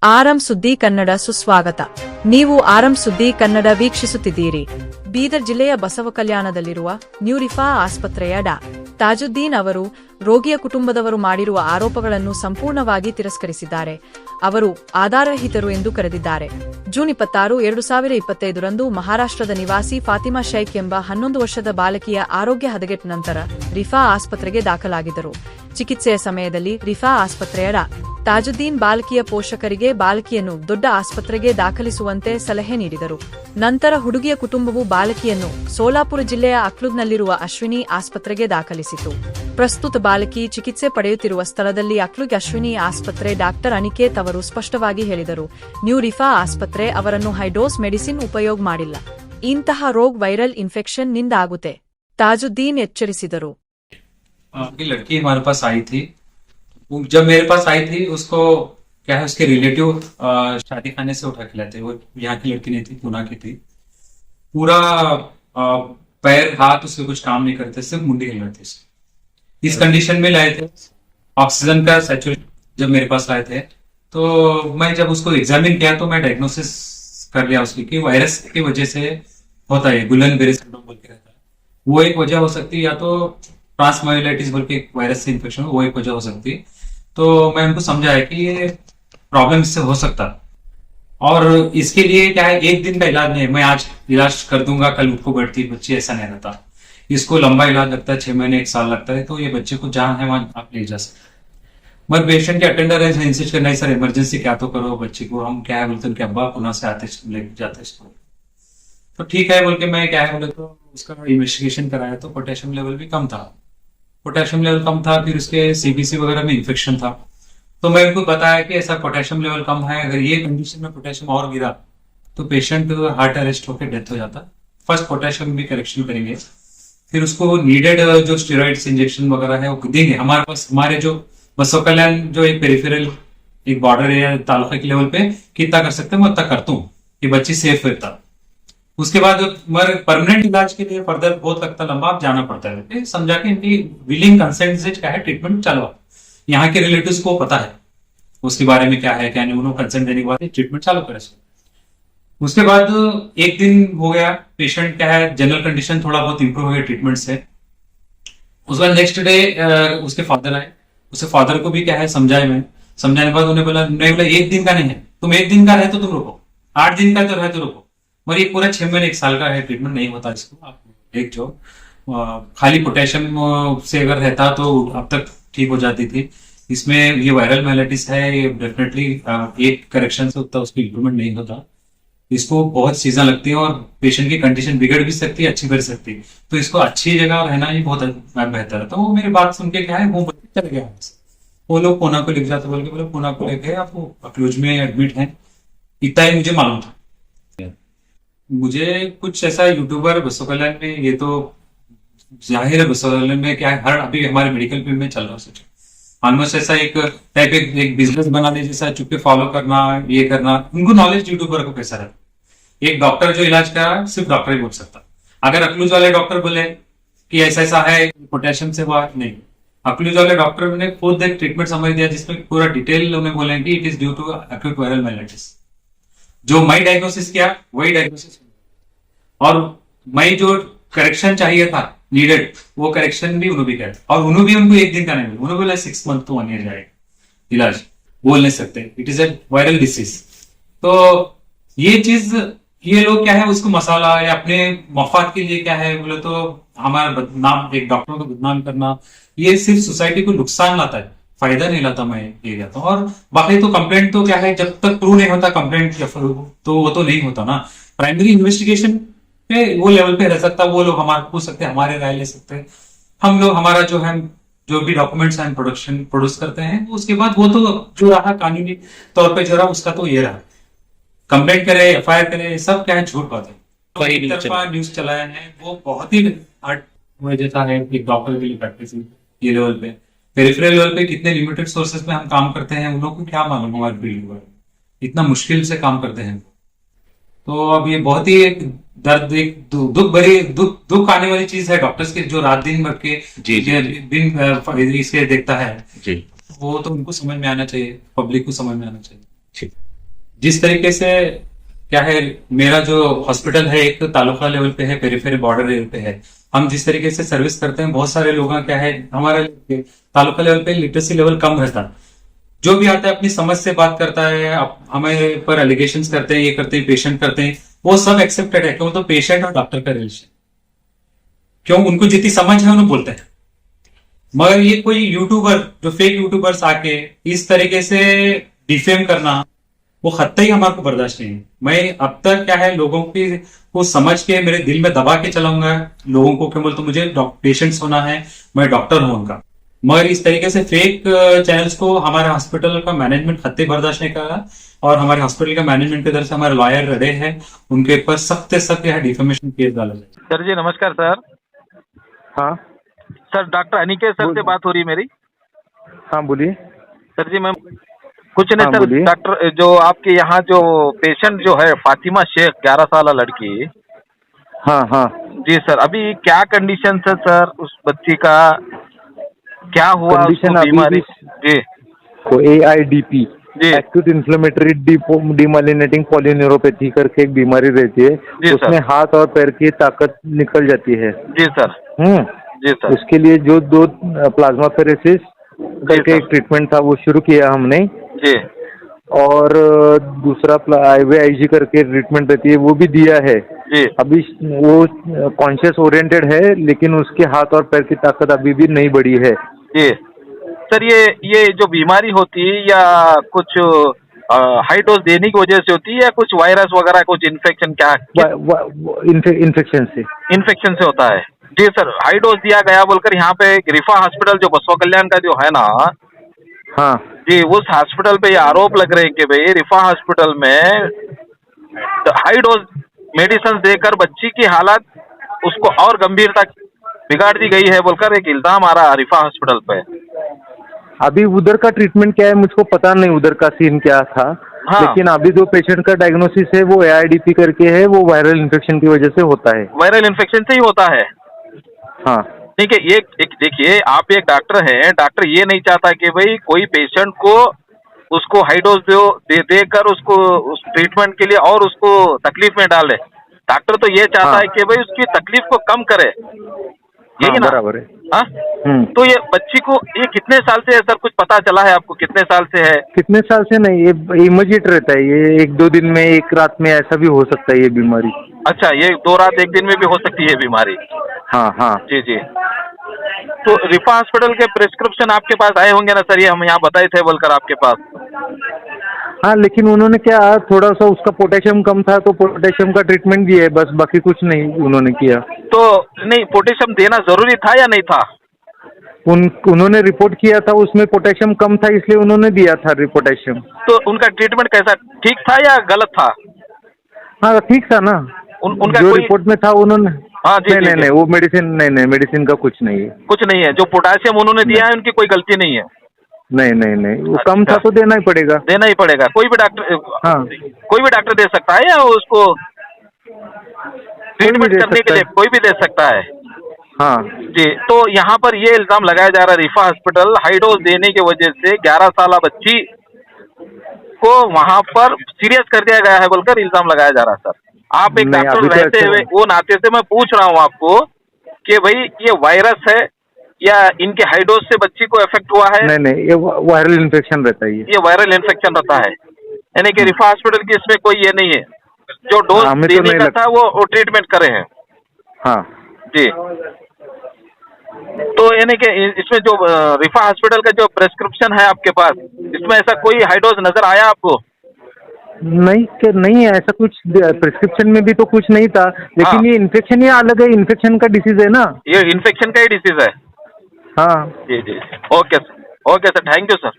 ಆರಂ ಸುದ್ದಿ ಕನ್ನಡ ಸುಸ್ವಾಗತ. ನೀವು ಆರಂ ಸುದ್ದಿ ಕನ್ನಡ ವೀಕ್ಷಿಸುತ್ತಿದ್ದೀರಿ. ಬೀದರ್ ಜಿಲ್ಲೆಯ ಬಸವಕಲ್ಯಾಣದಲ್ಲಿರುವ ನ್ಯೂರಿಫಾ ಆಸ್ಪತ್ರೆಯ ಡಾ. ತಾಜುದ್ದೀನ್ ಅವರು ರೋಗಿಯ ಕುಟುಂಬದವರು ಮಾಡಿರುವ ಆರೋಪಗಳನ್ನು ಸಂಪೂರ್ಣವಾಗಿ ತಿರಸ್ಕರಿಸಿದ್ದಾರೆ. ಅವರು ಆಧಾರರಹಿತರು ಎಂದು ಕರೆದಿದ್ದಾರೆ. ಜೂನ್ 26, 2025ರಂದು ಮಹಾರಾಷ್ಟ್ರದ ನಿವಾಸಿ ಫಾತಿಮಾ ಶೈಖ್ ಎಂಬ 11 ವರ್ಷದ ಬಾಲಕಿಯ ಆರೋಗ್ಯ ಹದಗೆಟ್ಟ ನಂತರ ರಿಫಾ ಆಸ್ಪತ್ರೆಗೆ ದಾಖಲಾಗಿದ್ದರು. ಚಿಕಿತ್ಸೆಯ ಸಮಯದಲ್ಲಿ ರಿಫಾ ಆಸ್ಪತ್ರೆಯ ಡಾ. ತಾಜುದ್ದೀನ್ ಬಾಲಕಿಯ ಪೋಷಕರಿಗೆ ಬಾಲಕಿಯನ್ನು ದೊಡ್ಡ ಆಸ್ಪತ್ರೆಗೆ ದಾಖಲಿಸುವಂತೆ ಸಲಹೆ ನೀಡಿದರು. ನಂತರ ಹುಡುಗಿಯ ಕುಟುಂಬವು ಬಾಲಕಿಯನ್ನು ಸೋಲಾಪುರ ಜಿಲ್ಲೆಯ ಅಕ್ಲುಗ್ನಲ್ಲಿರುವ ಅಶ್ವಿನಿ ಆಸ್ಪತ್ರೆಗೆ ದಾಖಲಿಸಿತು. ಪ್ರಸ್ತುತ ಬಾಲಕಿ ಚಿಕಿತ್ಸೆ ಪಡೆಯುತ್ತಿರುವ ಸ್ಥಳದಲ್ಲಿ ಅಕ್ಲುಗ್ ಅಶ್ವಿನಿ ಆಸ್ಪತ್ರೆ ಡಾಕ್ಟರ್ ಅನಿಕೇತ್ ಅವರು ಸ್ಪಷ್ಟವಾಗಿ ಹೇಳಿದರು. ನ್ಯೂ ರಿಫಾ ಆಸ್ಪತ್ರೆ ಅವರನ್ನು ಹೈಡೋಸ್ ಮೆಡಿಸಿನ್ ಉಪಯೋಗ ಮಾಡಿಲ್ಲ. ಇಂತಹ ರೋಗ ವೈರಲ್ ಇನ್ಫೆಕ್ಷನ್ ನಿಂದ ಆಗುತ್ತೆ. ತಾಜುದ್ದೀನ್ ಎಚ್ಚರಿಸಿದರು. लड़की हमारे पास आई थी. जब मेरे पास आई थी उसको क्या है उसके रिलेटिव शादी खाने से उठा के लाए थे. वो यहाँ की लड़की नहीं थी, पूना की थी. पूरा पैर हाथ उसके कुछ काम नहीं करते, सिर्फ मुंडी हिल रहे थे. इस कंडीशन में लाए थे. ऑक्सीजन का सैचुरेशन जब मेरे पास लाए थे तो मैं जब उसको एग्जामिन किया तो मैं डायग्नोसिस कर लिया उसकी कि वायरस की वजह से होता है, गुलन बेरी सिंड्रोम बोल के रहता है. वो एक वजह हो सकती है, या तो ट्रांसमाइलाइटिस बोल के वायरस से इन्फेक्शन वो एक वजह हो सकती है. तो मैं उनको समझाया कि ये प्रॉब्लम इससे हो सकता है और इसके लिए क्या है, एक दिन का इलाज नहीं है. मैं आज इलाज कर दूंगा कल उसको बढ़ती बच्ची, ऐसा नहीं रहता. इसको लंबा इलाज लगता है, 6 महीने 1 साल लगता है. तो ये बच्चे को जहां है वहां आप ले जा सकते. मगर पेशेंट के अटेंडर है इंसिस्ट करना है, सर इमरजेंसी क्या तो करो बच्चे को. हम क्या है बोलते उनके अब्बा पुनः से आते लेके जाते स्कूल. तो ठीक है बोल के मैं क्या है बोले तो उसका इन्वेस्टिगेशन कराया तो पोटेशियम लेवल भी कम था. पोटेशियम लेवल कम था, फिर उसके सीबीसी वगैरह में इन्फेक्शन था. तो मैं उनको बताया कि ऐसा पोटेशियम लेवल कम है, अगर ये कंडीशन में पोटेशियम और गिरा तो पेशेंट हार्ट अरेस्ट होकर डेथ हो जाता. फर्स्ट पोटेशियम भी करेक्शन करेंगे, फिर उसको नीडेड जो स्टेरॉइड्स इंजेक्शन वगैरह है वो देंगे. हमारे पास हमारे जो बसव कल्याण जो एक पेरिफेरल एक बॉर्डर एरिया तालुका के लेवल पे कितना कर सकते हैं मैं उतना करता हूँ कि बच्ची सेफ रहता. उसके बाद मगर परमानेंट इलाज के लिए फर्दर बहुत लगता लंबा आप जाना पड़ता है. समझा के इनकी विलिंग कंसेंट से क्या है ट्रीटमेंट चलवा. यहाँ के रिलेटिव्स को पता है उसके बारे में क्या है क्या नहीं, उन्होंने कंसेंट देने के बाद ट्रीटमेंट चालू करे. उसके बाद एक दिन हो गया, पेशेंट क्या है जनरल कंडीशन थोड़ा बहुत इंप्रूव हो गया ट्रीटमेंट से. उसके बाद नेक्स्ट डे उसके फादर आए. उसके फादर को भी क्या है समझाने के बाद उन्हें बोला नहीं, बोला 1 दिन का नहीं है, तुम 1 दिन का रहे तो तुम रुको, 8 दिन का तो रहे तो रुको. मगर ये पूरा 6 महीने 1 साल का है ट्रीटमेंट नहीं होता इसको. आप एक जो खाली पोटेशियम से अगर रहता तो अब तक ठीक हो जाती थी. इसमें ये वायरल माइलाइटिस है, ये डेफिनेटली एक करेक्शन से उतना उसकी इम्प्रूवमेंट नहीं होता. इसको बहुत चीजें लगती है और पेशेंट की कंडीशन बिगड़ भी सकती है, अच्छी कर सकती है. तो इसको अच्छी जगह रहना ही बहुत बेहतर है. तो वो मेरी बात सुन के क्या है वो चले गया. वो लोग पूना को लिख जाते बोल के बोले पूना को लेके आप अक्लूज में एडमिट है. इतना ही मुझे मालूम था. मुझे कुछ ऐसा यूट्यूबर बसव कल्याण में, ये तो जाहिर है बसव कल्याण में क्या है हर अभी हमारे मेडिकल फील्ड में चल रहा है ऑलमोस्ट ऐसा एक टाइप एक बिजनेस बना दे जैसा, चुपके फॉलो करना ये करना. उनको नॉलेज यूट्यूबर को कैसा रहता. एक डॉक्टर जो इलाज करा सिर्फ डॉक्टर ही बोल सकता. अगर अक्लूज वाले डॉक्टर बोले कि ऐसा ऐसा है पोटेशियम से हुआ, नहीं. अक्लूज वाले डॉक्टर ने खुद एक ट्रीटमेंट समझ दिया जिसमें पूरा डिटेल उन्हें बोले कि it is due to acute viral myelitis. जो मैं डायग्नोसिस किया वही डायग्नोसिस और मैं जो करेक्शन चाहिए था नीडेड वो करेक्शन भी उन्होंने भी किया. और उन्होंने भी उनको 1 दिन का नहीं मिला, उन्होंने बोला 6 मंथ तो 1 ईयर जाएगा इलाज. बोल नहीं सकते, it is a viral disease. तो ये चीज ये लोग क्या है उसको मसाला या अपने मफाद के लिए क्या है बोले तो हमारा बदनाम, एक डॉक्टरों को बदनाम करना, ये सिर्फ सोसाइटी को नुकसान लाता है, फायदा नहीं लाता. मैं ये कहता हूँ. और बाकी तो कंप्लेंट तो क्या है जब तक प्रूव नहीं होता कंप्लेंट तो वो तो नहीं होता ना. प्राइमरी इन्वेस्टिगेशन पे वो लेवल पे रह सकता, वो लोग हमारे पूछ सकते हैं, हमारे राय ले सकते हैं. हम लोग हमारा जो है जो भी डॉक्यूमेंट्स हैं प्रोड्यूस करते हैं. उसके बाद वो तो जो रहा कानूनी तौर पे जो रहा उसका तो ये रहा. कंप्लेंट करे FIR करे सब क्या है झूठ बात है. न्यूज चलाया है वो बहुत ही हार्ड जैसा है एक डॉक्टर के लिए प्रैक्टिस ये लेवल पे. पेरिफेरल लेवल पे कितने लिमिटेड सोर्सेज में हम काम करते हैं उन लोगों को क्या मालूम हमारे फील्ड पर इतना मुश्किल से काम करते हैं. तो अब ये बहुत ही एक दर्द एक दुख आने वाली चीज है. डॉक्टर्स के जो रात दिन भर के दिन इसके देखता है जी, वो तो उनको समझ में आना चाहिए, पब्लिक को समझ में आना चाहिए. जिस तरीके से क्या है, मेरा जो हॉस्पिटल है एक तालुका लेवल पे है, पेरीफेरी बॉर्डर लेवल पे है। हम जिस तरीके से सर्विस करते हैं, बहुत सारे लोग क्या है, हमारे तालुका लेवल पे लिटरेसी लेवल कम रहता है। जो भी आता है अपनी समझ से बात करता है, हमारे पर एलिगेशंस करते हैं, ये करते हैं, पेशेंट करते हैं, वो सब एक्सेप्टेड है। क्यों? तो पेशेंट और डॉक्टर का रिलेशन, क्यों उनको जितनी समझ है उन्हें बोलते हैं। मगर ये कोई यूट्यूबर, जो फेक यूट्यूबर्स आके इस तरीके से डिफेम करना, वो कतई हमारे को बर्दाश्त नहीं है। मैं अब तक क्या है, लोगों की को समझ के मेरे दिल में दबा के चलाऊंगा। लोगों को क्या बोलते, मुझे पेशेंट्स होना है, मैं डॉक्टर हूं उनका। मगर इस तरीके से फेक चैनल्स को हमारे हॉस्पिटल का मैनेजमेंट कतई बर्दाश्त नहीं कर रहा। और हमारे हॉस्पिटल का मैनेजमेंट की तरफ से हमारे लॉयर रहे हैं, उनके ऊपर सख्त से सख्त यह डिफेमेशन केस डाला जाए। सर जी नमस्कार सर। हाँ सर डॉक्टर अनिकेत सर से बात हो रही है मेरी। हाँ बोलिए। सर जी मैं कुछ नहीं हाँ, सर, बोलिए। डॉक्टर जो आपके यहाँ जो पेशेंट जो है फातिमा शेख 11 साल लड़की। हाँ हाँ जी सर, अभी क्या कंडीशन है सर उस बच्ची का, क्या हुआ कंडीशन उसको अभी बीमारी? भी जी को AIDP जी एक्यूट इन्फ्लेमेटरी डिमालिनेटिंग पॉलीन्यूरोपैथी करके एक बीमारी रहती है। जी सर। उसमें हाथ और पैर की ताकत निकल जाती है। जी सर। जी सर। उसके लिए जो 2 प्लाज्मा फेरेसिस करके सर। एक ट्रीटमेंट था वो शुरू किया हमने। जी और दूसरा IVIG करके ट्रीटमेंट रहती है वो भी दिया है। जी अभी वो कॉन्शियस ओरिएंटेड है, लेकिन उसके हाथ और पैर की ताकत अभी भी नहीं बढ़ी है। जी सर, ये जो बीमारी होती है या कुछ हाई डोज देने की वजह से होती है या कुछ वायरस वगैरह कुछ इन्फेक्शन, क्या इन्फेक्शन से इन्फेक्शन से होता है? जी सर, हाई डोज दिया गया बोलकर यहाँ पे रिफा हॉस्पिटल जो बसवा कल्याण का जो है ना, हाँ जी उस हॉस्पिटल पे ये आरोप लग रहे हैं कि भाई रिफा हॉस्पिटल में हाई डोज मेडिसिन देकर बच्ची की हालत उसको और गंभीरता बिगाड़ दी गई है बोलकर एक इल्जाम आ रहा है रिफा हॉस्पिटल पे। अभी उधर का ट्रीटमेंट क्या है मुझको पता नहीं, उधर का सीन क्या था। हाँ। लेकिन अभी जो पेशेंट का डायग्नोसिस है वो AIDP करके है, वो वायरल इन्फेक्शन की वजह से होता है। वायरल इन्फेक्शन से ही होता है? हाँ ठीक है, एक देखिए, आप एक डॉक्टर हैं, डॉक्टर ये नहीं चाहता कि भाई कोई पेशेंट को उसको हाई डोज देकर उसको उस ट्रीटमेंट के लिए और उसको तकलीफ में डाले। डॉक्टर तो ये चाहता हाँ। है कि भाई उसकी तकलीफ को कम करे, यही हाँ, ना? बराबर है। हाँ? तो ये बच्ची को ये कितने साल से है सर, कुछ पता चला है आपको कितने साल से है? कितने साल से नहीं, ये इमरजेंट रहता है, ये 1-2 दिन में, एक रात में ऐसा भी हो सकता है ये बीमारी। अच्छा, ये 2 रात 1 दिन में भी हो सकती है बीमारी? हाँ हाँ जी जी। तो रिफा हॉस्पिटल के प्रिस्क्रिप्शन आपके पास आए होंगे ना सर, ये हम यहाँ बताए थे बोलकर आपके पास? हाँ, लेकिन उन्होंने क्या, थोड़ा सा उसका पोटेशियम कम था तो पोटेशियम का ट्रीटमेंट दिया है, बस बाकी कुछ नहीं उन्होंने किया। तो नहीं, पोटेशियम देना जरूरी था या नहीं था? उन्होंने रिपोर्ट किया था, उसमें पोटेशियम कम था, इसलिए उन्होंने दिया था पोटेशियम। तो उनका ट्रीटमेंट कैसा, ठीक था या गलत था? हाँ ठीक था ना। उनका जो कोई रिपोर्ट में था उन्होंने, हाँ जी, नहीं नहीं वो मेडिसिन, नहीं मेडिसिन का कुछ नहीं है। कुछ नहीं है, जो पोटेशियम उन्होंने दिया है उनकी कोई गलती नहीं है? नहीं वो कम अच्छा। था तो देना ही पड़ेगा। देना ही पड़ेगा, कोई भी डॉक्टर, हाँ कोई भी डॉक्टर दे सकता है या उसको ट्रीटमेंट दे करने के सकता लिए है। कोई भी दे सकता है? हाँ जी। तो यहाँ पर ये इल्जाम लगाया जा रहा है रिफा हॉस्पिटल हाई डोज देने की वजह से 11 साल बच्ची को वहाँ पर सीरियस कर दिया गया है बोलकर इल्जाम लगाया जा रहा है सर। आप एक नहीं, डॉक्टर अभी तो रहते ऐसे- हुए वो नाते से मैं पूछ रहा हूँ आपको कि भाई ये वायरस है या इनके हाई डोज से बच्ची को इफेक्ट हुआ है? नहीं ये वायरल इन्फेक्शन रहता है ये वायरल इन्फेक्शन रहता है, यानी कि रिफा हॉस्पिटल की इसमें कोई ये नहीं है, जो डोज हमें तो देने नहीं का लगता। था वो ट्रीटमेंट करे हैं। हाँ जी। तो यानी कि इसमें जो रिफा हॉस्पिटल का जो प्रेस्क्रिप्शन है आपके पास, इसमें ऐसा कोई हाई डोज नजर आया आपको? नहीं है ऐसा कुछ, प्रिस्क्रिप्शन में भी तो कुछ नहीं था। लेकिन हाँ। ये इन्फेक्शन ये अलग है, इन्फेक्शन का डिसीज है ना। ये इन्फेक्शन का ही डिसीज है? हाँ जी जी। Okay sir, thank you sir.